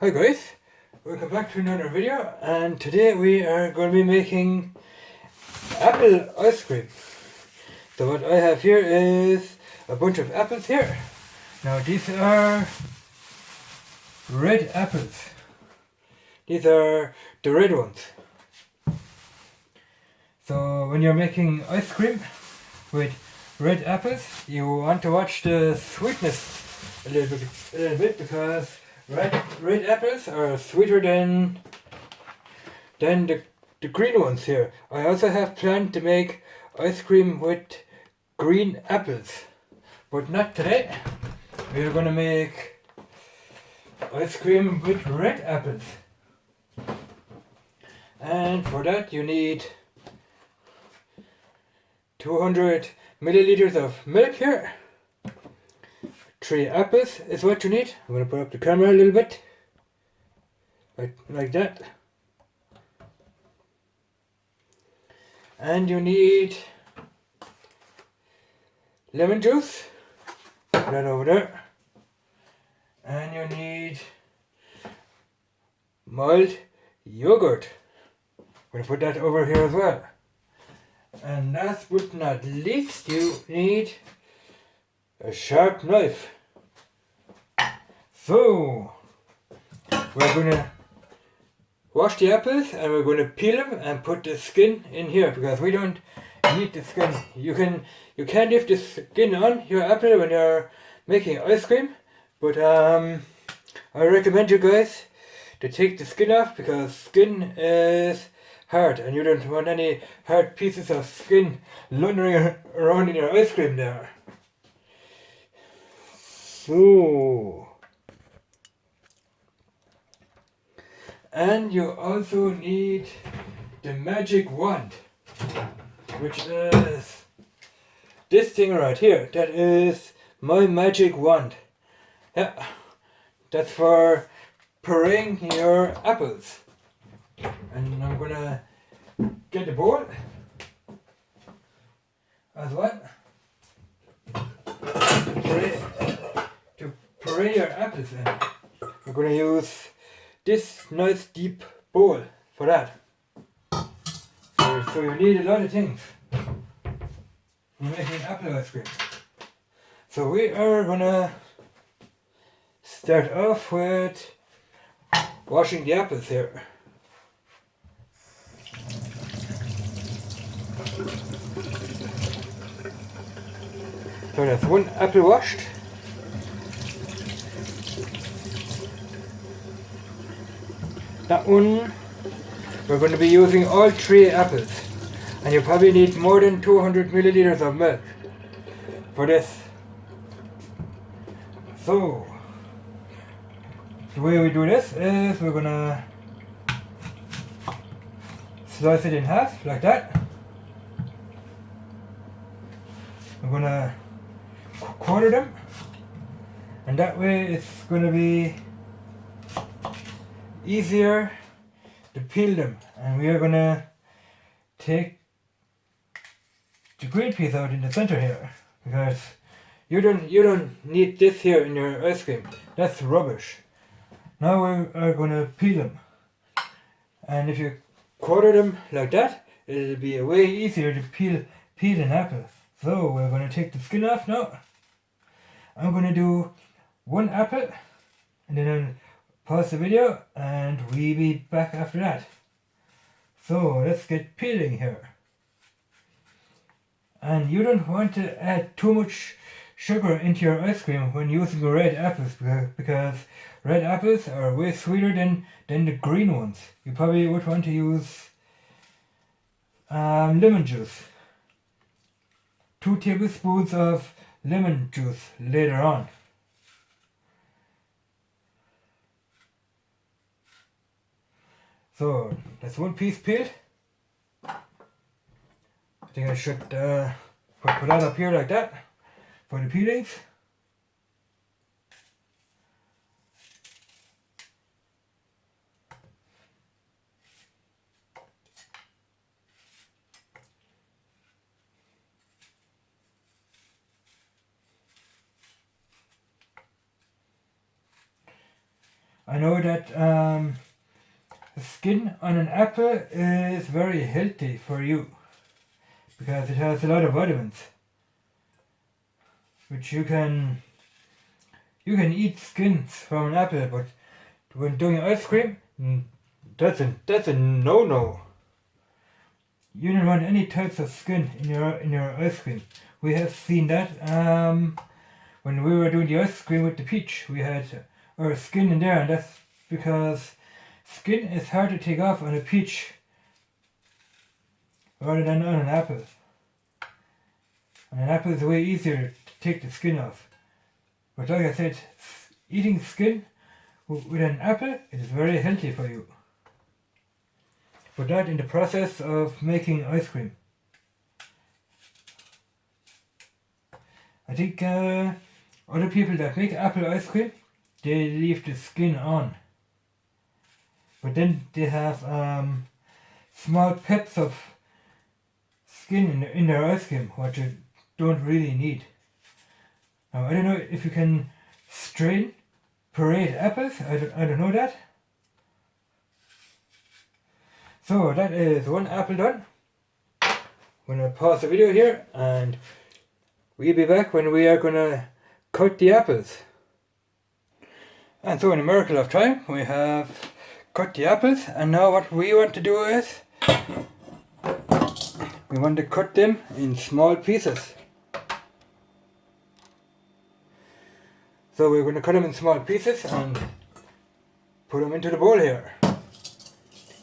Hi guys, welcome back to another video, and today we are going to be making apple ice cream. So what I have here is a bunch of apples here. Now these are red apples. These are the red ones. So when you're making ice cream with red apples, you want to watch the sweetness a little bit because red apples are sweeter than the green ones here. I also have planned to make ice cream with green apples, but not today. We are going to make ice cream with red apples, and for that you need 200 milliliters of milk here. 3 apples is what you need. I'm going to put up the camera a little bit, like that. And you need lemon juice, put that over there. And you need mild yogurt. I'm going to put that over here as well. And last but not least, you need a sharp knife. So we're going to wash the apples and we're going to peel them and put the skin in here because we don't need the skin. You can leave the skin on your apple when you're making ice cream, but I recommend you guys to take the skin off because skin is hard and you don't want any hard pieces of skin lundering around in your ice cream there. So, and you also need the magic wand, which is this thing right here. That is my magic wand. Yeah, that's for pureeing your apples. And I'm gonna get the bowl as well to puree your apples in. We're gonna use this nice deep bowl for that. So you need a lot of things when making apple ice cream. So we are gonna start off with washing the apples here. So that's one apple washed. That one, we're going to be using all 3 apples, and you probably need more than 200 milliliters of milk for this. So the way we do this is we're going to slice it in half like that. We're going to quarter them, and that way it's going to be easier to peel them. And we are going to take the green piece out in the center here because you don't need this here in your ice cream. That's rubbish. Now we are going to peel them, and if you quarter them like that, it'll be way easier to peel an apple. So we're going to take the skin off now. I'm going to do 1 apple and then I'll pause the video and we'll be back after that. So let's get peeling here. And you don't want to add too much sugar into your ice cream when using red apples because red apples are way sweeter than the green ones. You probably would want to use lemon juice. 2 tablespoons of lemon juice later on. So that's 1 piece peeled. I think I should put that up here like that for the peelings. I know that the skin on an apple is very healthy for you because it has a lot of vitamins, which you can eat skins from an apple, but when doing ice cream, that's a no-no. You don't want any types of skin in your ice cream. We have seen that when we were doing the ice cream with the peach. We had our skin in there, and that's because skin is hard to take off on a peach rather than on an apple. On an apple is way easier to take the skin off. But like I said, eating skin with an apple is very healthy for you. Put that in the process of making ice cream. I think other people that make apple ice cream, they leave the skin on. But then they have small pets of skin in their ice cream, which you don't really need. Now, I don't know if you can strain pureed apples. I don't know that. So that is one apple done. I'm gonna pause the video here, and we'll be back when we are gonna cut the apples. And so in a miracle of time, we have cut the apples, and now what we want to do is we want to cut them in small pieces. So we're going to cut them in small pieces and put them into the bowl here.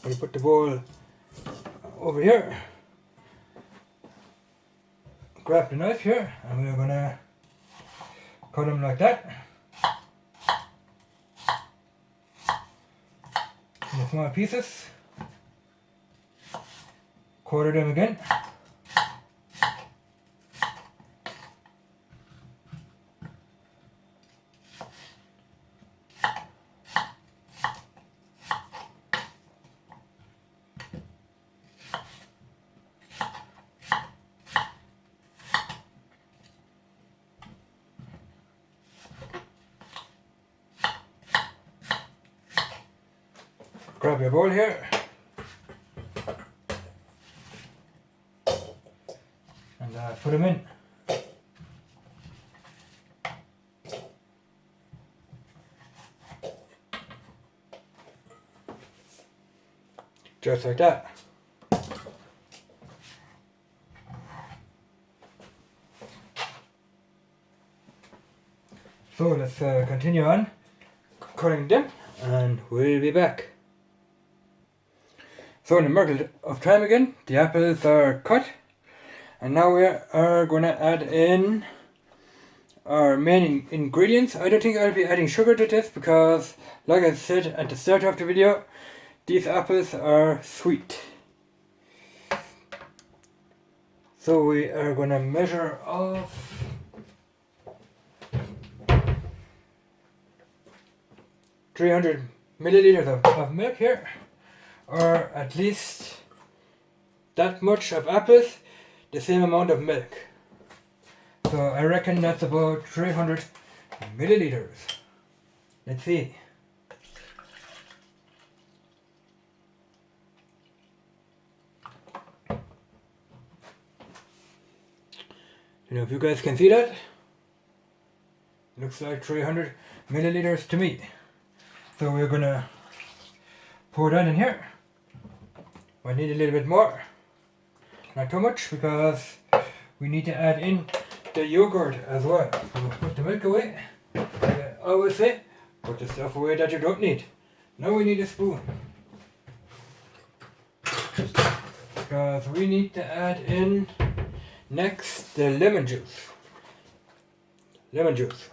We'll put the bowl over here. Grab the knife here, and we're going to cut them like that. In small pieces. Quarter them again. Grab your bowl here. And put them in. Just like that. So let's continue on cutting them, and we'll be back. So in a miracle of time again, the apples are cut, and now we are going to add in our main ingredients. I don't think I'll be adding sugar to this because, like I said at the start of the video, these apples are sweet. So we are going to measure off 300 milliliters of milk here, or at least that much of apples, the same amount of milk. So I reckon that's about 300 milliliters. Let's see. You know, if you guys can see that, looks like 300 milliliters to me. So we're gonna pour that in here. I need a little bit more, not too much, because we need to add in the yogurt as well. So we'll put the milk away. Like I always say, put the stuff away that you don't need. Now we need a spoon, because we need to add in next the lemon juice. Lemon juice.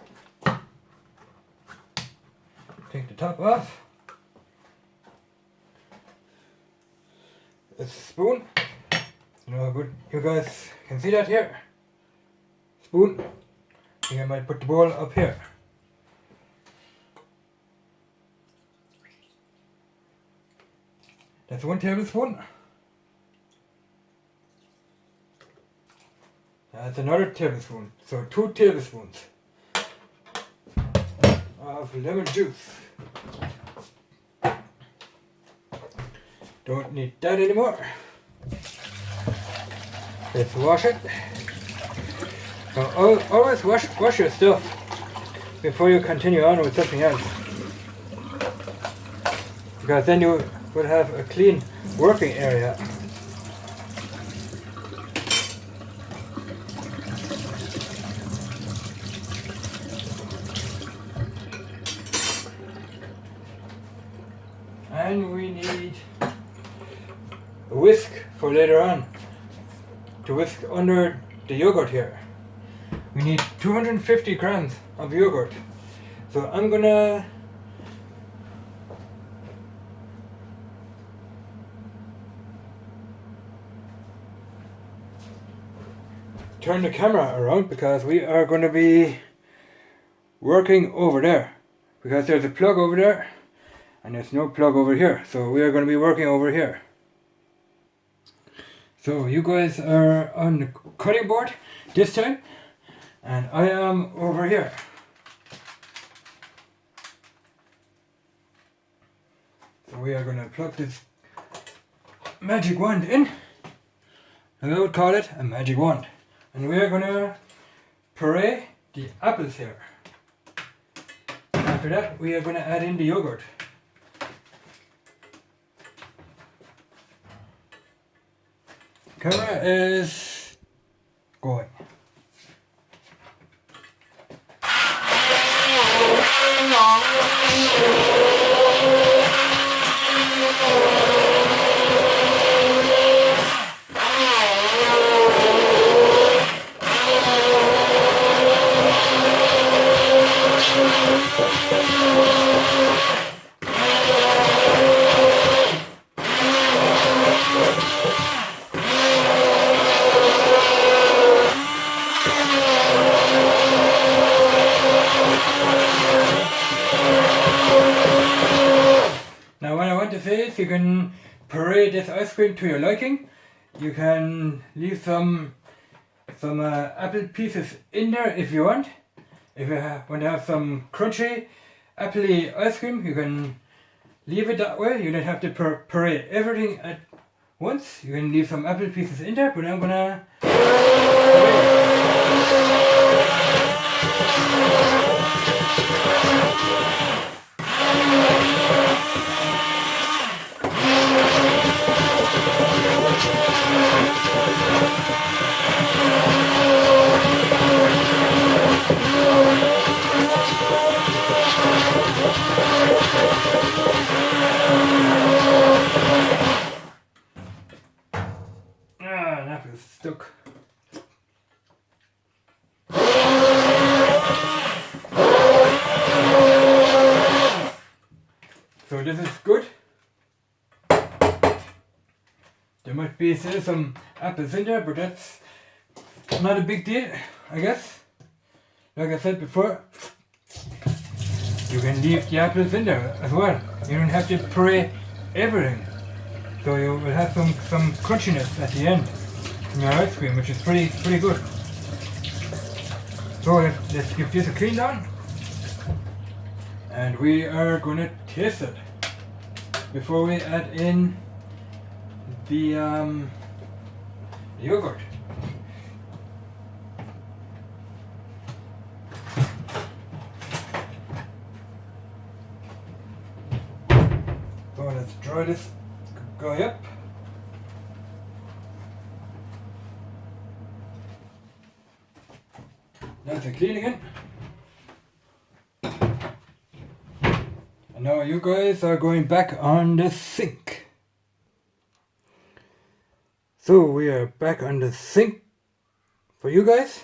Take the top off. A spoon. You know how good you guys can see that here. Spoon. I think I might put the bowl up here. That's 1 tablespoon. That's another tablespoon. So 2 tablespoons of lemon juice. Don't need that anymore. Let's wash it. So always wash your stuff before you continue on with something else. Because then you will have a clean working area. And we need a whisk for later on, to whisk under the yogurt here. We need 250 grams of yogurt. So I'm gonna turn the camera around because we are going to be working over there, because there's a plug over there and there's no plug over here, so we are going to be working over here. So you guys are on the cutting board this time and I am over here. So we are going to plug this magic wand in. I would call it a magic wand. And we are going to puree the apples here. After that we are going to add in the yogurt. Camera is going. Now what I want to say is you can puree this ice cream to your liking. You can leave some apple pieces in there if you want. If you want to have some crunchy appley ice cream, you can leave it that way. You don't have to puree everything at once. You can leave some apple pieces in there, but I'm gonna that feels stuck. So this is good. There might be still some apples in there, but that's not a big deal, I guess. Like I said before, you can leave the apples in there as well. You don't have to puree everything. So you will have some crunchiness at the end from your ice cream, which is pretty good. So let's give this a clean down. And we are going to taste it before we add in the yogurt. So let's dry this guy up. Nice and clean again. And now you guys are going back on the sink. So we are back on the sink for you guys.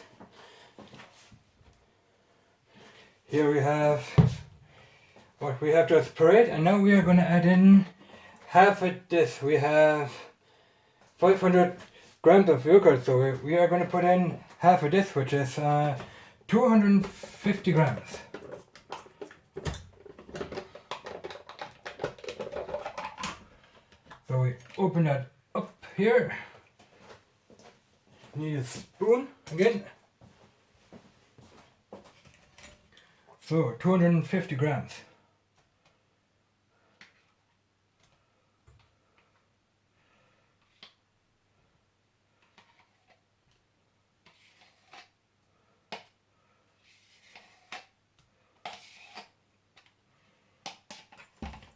Here we have what we have just pureed, and now we are going to add in half of this. We have 500 grams of yogurt, so we are going to put in half of this, which is 250 grams. So we open that up here. Need a spoon again. So 250 grams.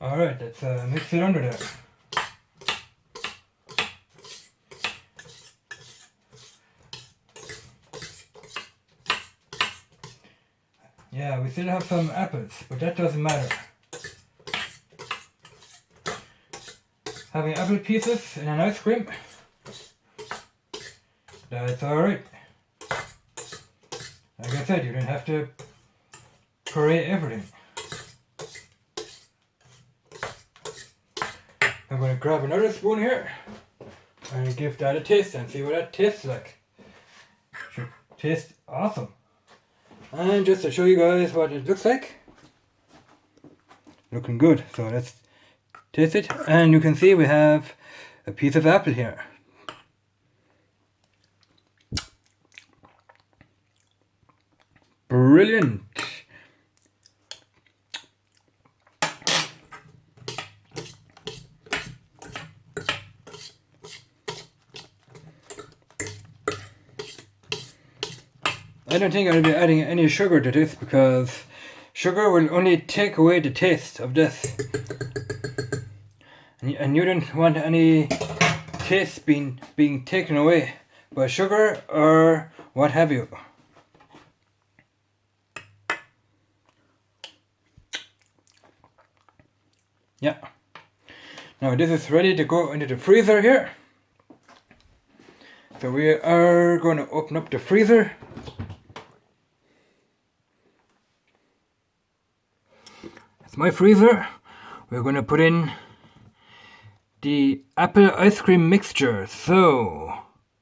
Alright, let's mix it under there. Yeah, we still have some apples, but that doesn't matter. Having apple pieces in an ice cream, that's alright. Like I said, you don't have to puree everything. I'm going to grab another spoon here and give that a taste and see what that tastes like. Should taste awesome. And just to show you guys what it looks like. Looking good. So let's taste it. And you can see we have a piece of apple here. Brilliant. I don't think I'll be adding any sugar to this because sugar will only take away the taste of this. And you don't want any taste being taken away by sugar or what have you. Yeah. Now this is ready to go into the freezer here. So we are going to open up the freezer. It's my freezer. We're going to put in the apple ice cream mixture. So